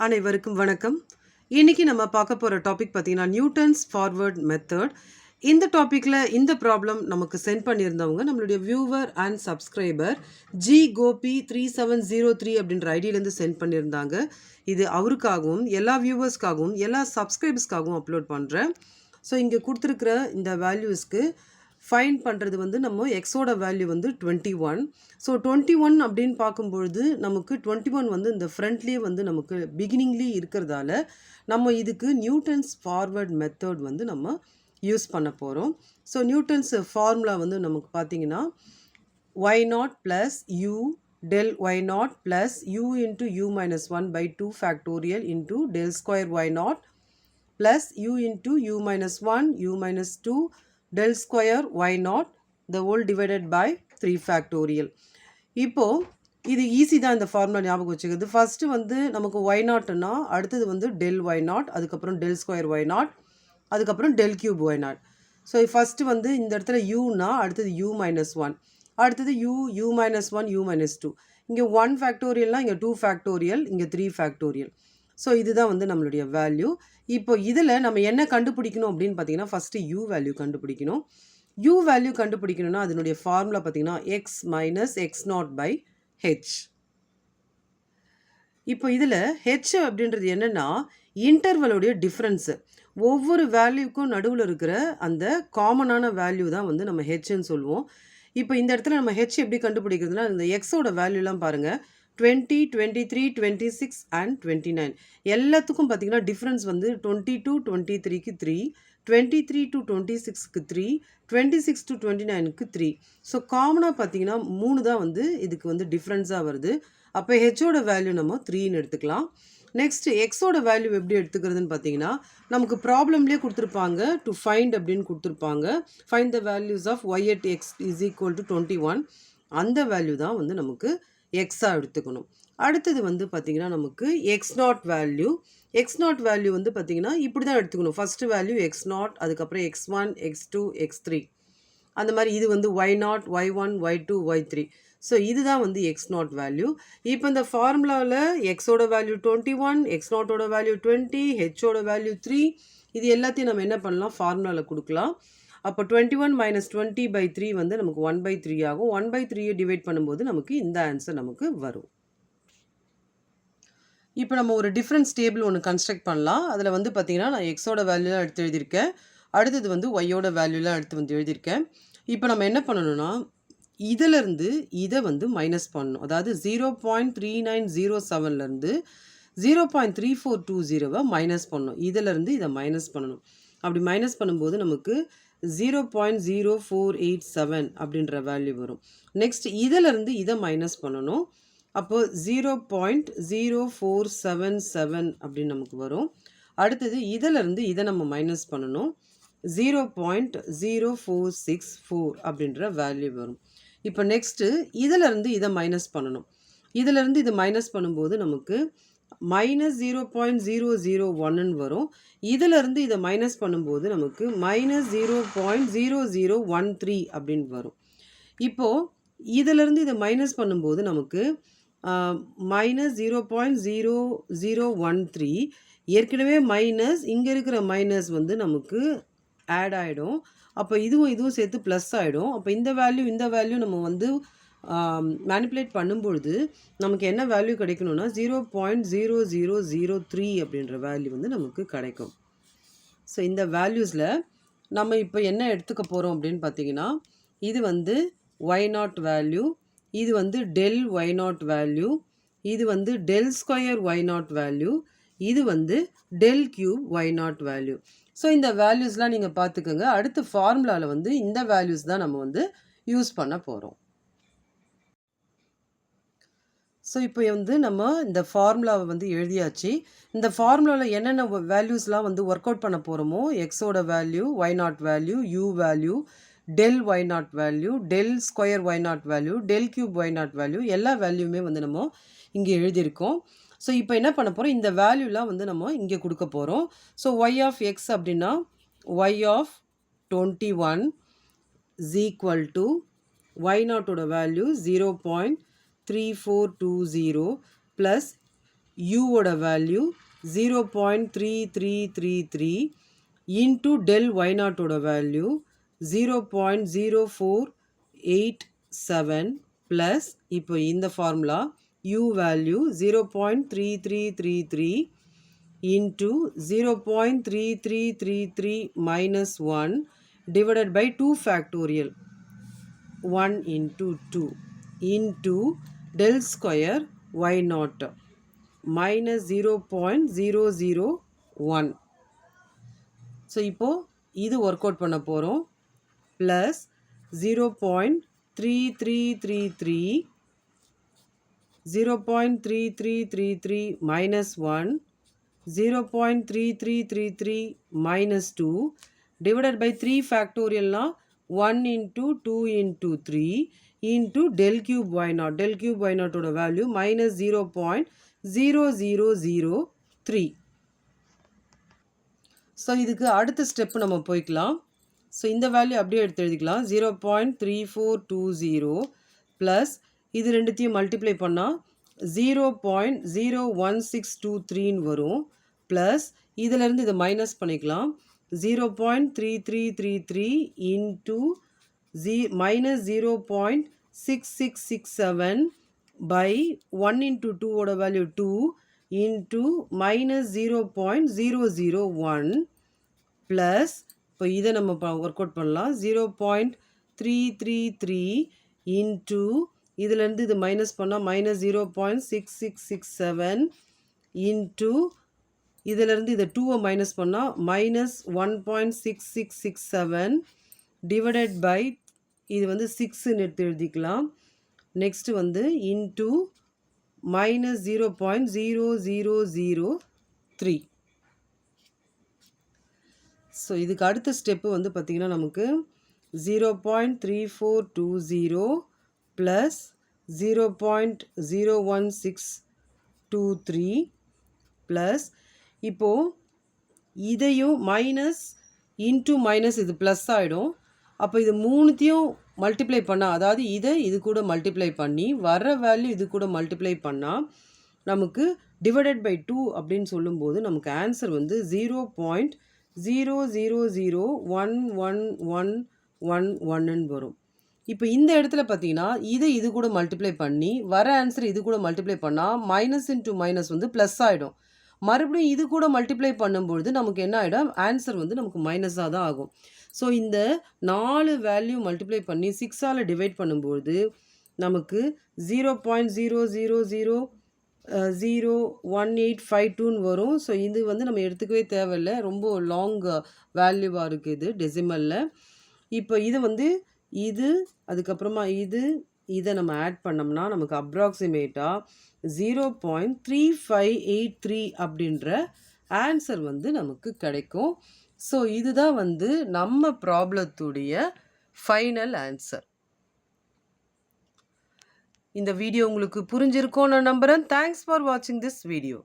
அனைவருக்கும் வணக்கம். இன்னைக்கு நம்ம பார்க்க போற டாபிக் பார்த்தீங்கன்னா, நியூட்டன்ஸ் ஃபார்வர்ட் மெத்தட். இந்த டாபிக்ல இந்த ப்ராப்ளம் நமக்கு சென்ட் பண்ணியிருந்தவங்க நம்மளுடைய வியூவர் அண்ட் சப்ஸ்கிரைபர் கோபி 3703 அப்படின்ற ஐடியிலேருந்து சென்ட் பண்ணியிருந்தாங்க. இது அவருக்காகவும், எல்லா வியூவர்ஸ்க்காகவும், எல்லா சப்ஸ்கிரைபர்ஸ்க்காகவும் அப்லோட் பண்ணுறேன். ஸோ இங்கே கொடுத்துருக்கிற இந்த வேல்யூஸ்க்கு ஃபைண்ட் பண்ணுறது வந்து நம்ம எக்ஸோட வேல்யூ வந்து 21. ஸோ 21 அப்படின்னு பார்க்கும்பொழுது நமக்கு 21 வந்து இந்த ஃப்ரண்ட்லேயே வந்து நமக்கு பிகினிங்லேயே இருக்கிறதால நம்ம இதுக்கு நியூட்டன்ஸ் ஃபார்வர்ட் மெத்தட் வந்து நம்ம யூஸ் பண்ண போகிறோம். ஸோ நியூட்டன்ஸ் ஃபார்முலா வந்து நமக்கு பார்த்தீங்கன்னா y0 plus u del y0 plus u into u minus 1 by 2 factorial into del square y0 plus u into u minus 1 u minus 2 del square y0 the whole divided by 3 factorial. இப்போ இது easy தான் இந்த formula ஞாபகம் வச்சுக்கிறது. First வந்து நமக்கு y0னா அடுத்தது வந்து del y0, அதுக்கப்புறம் del square y0, அதுக்கப்புறம் del cube y0. So first வந்து இந்த இடத்துல uனா அடுத்தது u minus 1, அடுத்தது u minus 1 u minus 2. இங்கே 1 ஃபேக்டோரியல்னால் இங்கே 2 ஃபேக்டோரியல், இங்கே 3 ஃபேக்டோரியல். ஸோ இதுதான் வந்து நம்மளுடைய வேல்யூ. இப்போ இதில் நம்ம என்ன கண்டுபிடிக்கணும் அப்படின்னு பார்த்தீங்கன்னா, ஃபஸ்ட்டு u வேல்யூ கண்டுபிடிக்கணும். u வேல்யூ கண்டுபிடிக்கணும்னா அதனுடைய ஃபார்முலா பார்த்தீங்கன்னா x minus X naught by H. இப்போ இதில் ஹெச் அப்படின்றது என்னென்னா இன்டர்வலுடைய டிஃப்ரென்ஸு. ஒவ்வொரு வேல்யூக்கும் நடுவில் இருக்கிற அந்த காமனான வேல்யூ தான் வந்து நம்ம ஹெச்ன்னு சொல்லுவோம். இப்போ இந்த இடத்துல நம்ம ஹெச் எப்படி கண்டுபிடிக்கிறதுனா இந்த எக்ஸோட வேல்யூலாம் பாருங்கள், 20, 23, 26 அண்ட் 29 எல்லாத்துக்கும் பார்த்தீங்கன்னா டிஃப்ரென்ஸ் வந்து 22 23க்கு 3, 23 to 26க்கு 3, 26 to 29க்கு 3. ஸோ காமனாக பார்த்தீங்கன்னா 3 தான் வந்து இதுக்கு வந்து டிஃப்ரென்ஸாக வருது. அப்போ ஹெச்சோட வேல்யூ நம்ம 3ன்னு எடுத்துக்கலாம். நெக்ஸ்ட் எக்ஸோட வேல்யூ எப்படி எடுத்துக்கிறதுன்னு பார்த்தீங்கன்னா நமக்கு ப்ராப்ளம்லேயே கொடுத்துருப்பாங்க டு ஃபைண்ட் அப்படின்னு கொடுத்துருப்பாங்க. Find the values of y at x is equal to 21. அந்த வேல்யூ தான் வந்து நமக்கு எக்ஸாக எடுத்துக்கணும். அடுத்தது வந்து பார்த்திங்கன்னா நமக்கு X not value. X not value வந்து பார்த்திங்கன்னா இப்படி தான் எடுத்துக்கணும். ஃபஸ்ட்டு வேல்யூ எக்ஸ் நாட், அதுக்கப்புறம் x1 x2 x3, அந்த மாதிரி இது வந்து y0 y1 y2 y3. So இதுதான் வந்து எக்ஸ் நாட் வேல்யூ. இப்போ இந்த ஃபார்முலாவில் எக்ஸோட வேல்யூ 21, எக்ஸ் நாட்டோட வேல்யூ 20, ஹெச்சோட வேல்யூ 3. இது எல்லாத்தையும் நம்ம என்ன பண்ணலாம், ஃபார்முலாவில் கொடுக்கலாம். அப்போ 21 மைனஸ் 20/3 வந்து நமக்கு 1/3 ஆகும். 1/3 டிவைட் பண்ணும்போது நமக்கு இந்த ஆன்சர் நமக்கு வரும். இப்போ நம்ம ஒரு டிஃப்ரென்ஸ் டேபிள் ஒன்று கன்ஸ்ட்ரக்ட் பண்ணலாம். அதில் வந்து பார்த்திங்கன்னா நான் எக்ஸோட வேல்யூலாம் எடுத்து எழுதியிருக்கேன், அடுத்தது வந்து ஒய்யோட வேல்யூலாம் எடுத்து வந்து எழுதியிருக்கேன். இப்போ நம்ம என்ன பண்ணணும்னா இதிலேருந்து இதை வந்து மைனஸ் பண்ணணும். அதாவது 0.3907லேருந்து 0.3420 மைனஸ் பண்ணணும். இதிலேருந்து இதை மைனஸ் பண்ணணும். அப்படி மைனஸ் பண்ணும்போது நமக்கு 0.0487 அப்படின்ற வேல்யூ வரும். நெக்ஸ்ட் இதிலேருந்து இதை மைனஸ் பண்ணணும். அப்போது 0.0477 அப்படின்னு நமக்கு வரும். அடுத்தது இதிலேருந்து இதை நம்ம மைனஸ் பண்ணணும். 0.0464 அப்படின்ற வேல்யூ வரும். இப்போ நெக்ஸ்ட்டு இதிலேருந்து இதை மைனஸ் பண்ணணும். இதிலேருந்து இதை மைனஸ் பண்ணும்போது நமக்கு மைனஸ் 0.001ன்னு வரும். இதிலேருந்து இதை மைனஸ் பண்ணும்போது நமக்கு மைனஸ் 0.0013 அப்படின்னு வரும். இப்போது இதிலேருந்து இதை மைனஸ் பண்ணும்போது நமக்கு மைனஸ் 0.0013, ஏற்கனவே மைனஸ், இங்கே இருக்கிற மைனஸ் வந்து நமக்கு ஆட் ஆகிடும். அப்போ இதுவும் சேர்த்து ப்ளஸ் ஆகிடும். அப்போ இந்த வேல்யூ நம்ம வந்து மேனிப்புலேட் பண்ணும்பொழுது நமக்கு என்ன வேல்யூ கிடைக்கணும்னா 0.0003 அப்படின்ற வேல்யூ வந்து நமக்கு கிடைக்கும். ஸோ இந்த வேல்யூஸில் நம்ம இப்போ என்ன எடுத்துக்க போகிறோம் அப்படின்னு பார்த்தீங்கன்னா இது வந்து y0 வேல்யூ, இது வந்து del y0 வேல்யூ, இது வந்து del square y0 வேல்யூ, இது வந்து del cube y0 value. So இந்த வேல்யூஸ்லாம் நீங்கள் பார்த்துக்கோங்க. அடுத்த ஃபார்முலாவில் வந்து இந்த வேல்யூஸ் தான் நம்ம வந்து யூஸ் பண்ண போகிறோம். ஸோ இப்போ வந்து நம்ம இந்த ஃபார்முலாவை வந்து எழுதியாச்சு. இந்த ஃபார்முலாவில் என்னென்ன வேல்யூஸ்லாம் வந்து ஒர்க் அவுட் பண்ண போகிறோமோ, எக்ஸோட value, y0 value, u value, del y0 value, del square y0 value, del cube y0 value, எல்லா வேல்யூமே வந்து நம்ம இங்கே எழுதியிருக்கோம். ஸோ இப்போ என்ன பண்ண போகிறோம், இந்த வேல்யூலாம் வந்து நம்ம இங்கே கொடுக்க போகிறோம். ஸோ y of x அப்படின்னா y of 21 is equal to y0 value 0.3420 plus u ஓட வேல்யூ 0.3333 into del y0 ஓட வேல்யூ 0.0487 plus இப்போ இந்த formula u value 0.3333 into 0.3333 minus 1 divided by 2 factorial 1 into 2 into del square y0 minus 0.001. So இப்போது இது work out பண்ண போகிறோம். Plus 0.3333 0.3333 minus 1 0.3333 minus 2 divided by 3 factorial na 1 into 2 into 3 into del cube y0. Del cube y0 oda value minus 0.0003. So இதுக்கு அடுத்த step நம்ம போய்க்கலாம். So இந்த value அப்படியே எடுத்து எழுதிக்கலாம். 0.3420 ப்ளஸ் இது ரெண்டுத்தையும் மல்டிப்ளை பண்ணால் 0.01623 வரும். ப்ளஸ் இதிலேருந்து இதை மைனஸ் பண்ணிக்கலாம். 0.3333 இன்ட்டு மைனஸ் 0.6667 by 1 into 2 ஓட வேல்யூ 2 into minus 0.001 plus இப்போ இதை நம்ம ஒர்க் அவுட் பண்ணலாம். 0.333 into இதிலேருந்து இது மைனஸ் பண்ணால் மைனஸ் 0.6667 into இதிலேருந்து இதை 2 மைனஸ் பண்ணால் மைனஸ் 1.6667 டிவைடட் பை இது வந்து 6ன்னு எடுத்து எழுதிக்கலாம். நெக்ஸ்ட்டு வந்து இன்ட்டு மைனஸ் 0.0003. ஸோ இதுக்கு அடுத்த ஸ்டெப்பு வந்து பார்த்திங்கன்னா நமக்கு 0.3420 ப்ளஸ் 0.01623 ப்ளஸ் இப்போது இதையும் மைனஸ் இன்ட்டு மைனஸ் இது ப்ளஸ் ஆகிடும். அப்போ இது மூணுத்தையும் மல்டிப்ளை பண்ணால், அதாவது இதை இது கூட மல்டிப்ளை பண்ணி வர வேல்யூ இது கூட மல்டிப்ளை பண்ணால் நமக்கு டிவைடட் பை 2 அப்படின்னு சொல்லும்போது நமக்கு ஆன்சர் வந்து 0.00011111 வரும். இப்போ இந்த இடத்துல பார்த்தீங்கன்னா இதை இது கூட மல்டிப்ளை பண்ணி வர ஆன்சர் இது கூட மல்டிப்ளை பண்ணால் மைனஸ் இன்ட்டு மைனஸ் வந்து ப்ளஸ் ஆகிடும். மறுபடியும் இது கூட மல்டிப்ளை பண்ணும்பொழுது நமக்கு என்ன ஆகிடும், ஆன்சர் வந்து நமக்கு மைனஸாக தான் ஆகும். ஸோ இந்த 4 வேல்யூ மல்டிப்ளை பண்ணி 6ஆல் டிவைட் பண்ணும்போது நமக்கு 0.00001852 வரும். ஸோ இது வந்து நம்ம எடுத்துக்கவே தேவையில்லை, ரொம்ப லாங் வேல்யூவாக இருக்குது இது டெசிமலில். இப்போ இது வந்து இது அதுக்கப்புறமா இதை நம்ம ஆட் பண்ணோம்னா நமக்கு அப்ராக்சிமேட்டாக 0.3583 அப்படின்ற ஆன்சர் வந்து நமக்கு கிடைக்கும். ஸோ இதுதான் வந்து நம்ம ப்ராப்ளத்துடைய ஃபைனல் ஆன்சர். இந்த வீடியோ உங்களுக்கு புரிஞ்சிருக்கோன்னு நான் நம்புகிறேன். தேங்க்ஸ் ஃபார் வாட்சிங் திஸ் வீடியோ.